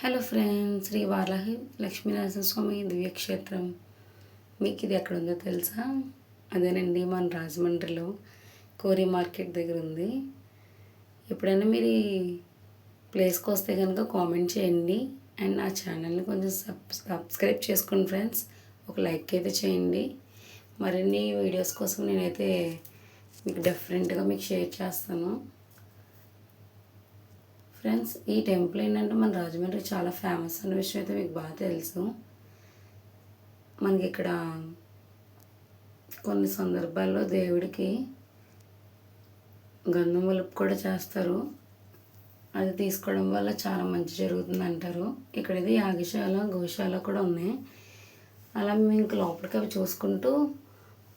Hello friends, Shri Varahi Lakshminarasimhaswamy దివ్యక్షేత్రం మీకు ఇది ఎక్కడ ఉందో తెలుసా? అదేనండి, మన రాజమండ్రిలో కోరి మార్కెట్ దగ్గర ఉంది. ఎప్పుడైనా మీరు ఈ ప్లేస్కి వస్తే కనుక కామెంట్ చేయండి అండ్ నా ఛానల్ని కొంచెం సబ్స్క్రైబ్ చేసుకోండి ఫ్రెండ్స్. ఒక లైక్ అయితే చేయండి. మరిన్ని వీడియోస్ కోసం నేనైతే మీకు డిఫరెంట్గా మీకు షేర్ చేస్తాను. ఫ్రెండ్స్, ఈ టెంపుల్ ఏంటంటే మన రాజమండ్రి చాలా ఫేమస్ అన్న విషయం అయితే మీకు బాగా తెలుసు. మనకి ఇక్కడ కొన్ని సందర్భాల్లో దేవుడికి గంధం వలుపు కూడా చేస్తారు. అది తీసుకోవడం వల్ల చాలా మంచి జరుగుతుంది అంటారు. ఇక్కడ ఇది యాగశాల, గోశాల కూడా ఉన్నాయి. అలా మేము ఇంక లోపలికి అవి చూసుకుంటూ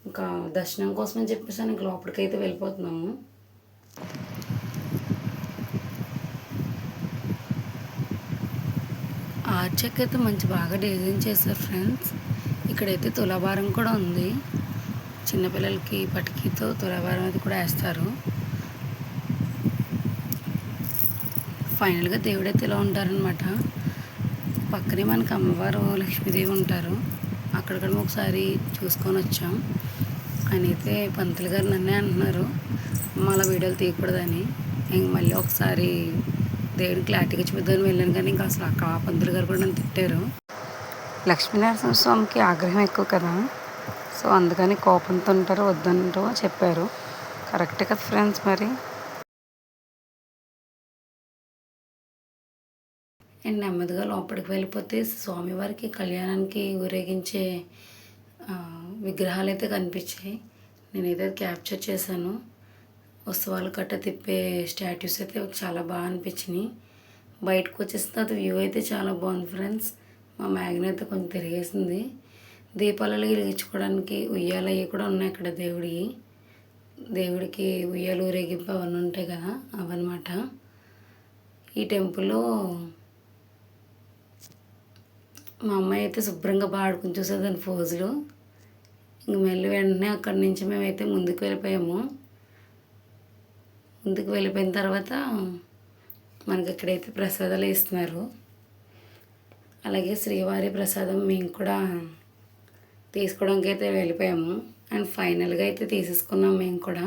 ఇంకా దర్శనం కోసం అని చెప్పేసి ఇంక లోపలికి అయితే వెళ్ళిపోతున్నాము. ఆర్చక్ అయితే మంచి బాగా డిజైన్ చేశారు ఫ్రెండ్స్. ఇక్కడైతే తులాభారం కూడా ఉంది. చిన్నపిల్లలకి పటికీతో తులాభారం అది కూడా వేస్తారు. ఫైనల్గా దేవుడైతే ఇలా ఉంటారనమాట. పక్కనే మనకి అమ్మవారు లక్ష్మీదేవి ఉంటారు. అక్కడ కూడా ఒకసారి చూసుకొని వచ్చాం. ఆయన అయితే పంతులు గారు నన్నే అంటున్నారు మళ్ళీ వీడియోలు తీయకూడదని. ఇంక మళ్ళీ ఒకసారి దేవుడిని క్లారిటీగా చూద్దామని వెళ్ళాను, కానీ ఇంకా అసలు అక్కడ పంతులు గారు కూడా నన్ను తిట్టారు. లక్ష్మీనరసింహస్వామికి ఆగ్రహం ఎక్కువ కదా, సో అందుకని కోపంతో ఉంటారు, వద్దంటూ చెప్పారు. కరెక్టే కదా ఫ్రెండ్స్. మరి అండ్ నెమ్మదిగా లోపలికి వెళ్ళిపోతే స్వామివారికి కళ్యాణానికి ఊరేగించే విగ్రహాలు అయితే కనిపించాయి. నేనైతే క్యాప్చర్ చేశాను. ఉత్సవాలు కట్ట తిప్పే స్టాట్యూస్ అయితే చాలా బాగా అనిపించినాయి. బయటకు వచ్చేసిన తర్వాత వ్యూ అయితే చాలా బాగుంది ఫ్రెండ్స్. మా మ్యాగ్ని అయితే కొంచెం తిరిగేసింది. దీపాలలో వెలిగించుకోవడానికి ఉయ్యాల అవి కూడా ఉన్నాయి ఇక్కడ. దేవుడికి ఉయ్యాలు ఊరేగింపు అవన్నీ ఉంటాయి కదా, అవన్నమాట. ఈ టెంపుల్లో మా అమ్మాయి అయితే శుభ్రంగా బాగా ఆడుకుని చూసేదాన్ని ఫోజులు. ఇంక మళ్ళీ వెంటనే అక్కడి నుంచి మేమైతే ముందుకు వెళ్ళిపోయాము. ముందుకు వెళ్ళిపోయిన తర్వాత మనకి ఇక్కడైతే ప్రసాదాలు ఇస్తున్నారు. అలాగే శ్రీవారి ప్రసాదం మేము కూడా తీసుకోవడానికి అయితే వెళ్ళిపోయాము. అండ్ ఫైనల్గా అయితే తీసేసుకున్నాం మేము కూడా.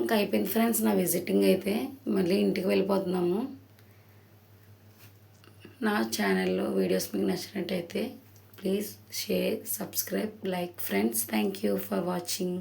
ఇంకా అయిపోయింది ఫ్రెండ్స్ నా విజిటింగ్ అయితే. మళ్ళీ ఇంటికి వెళ్ళిపోతున్నాము. నా ఛానల్లో వీడియోస్ మీకు నచ్చినట్టయితే please share, subscribe, like friends. Thank you for watching.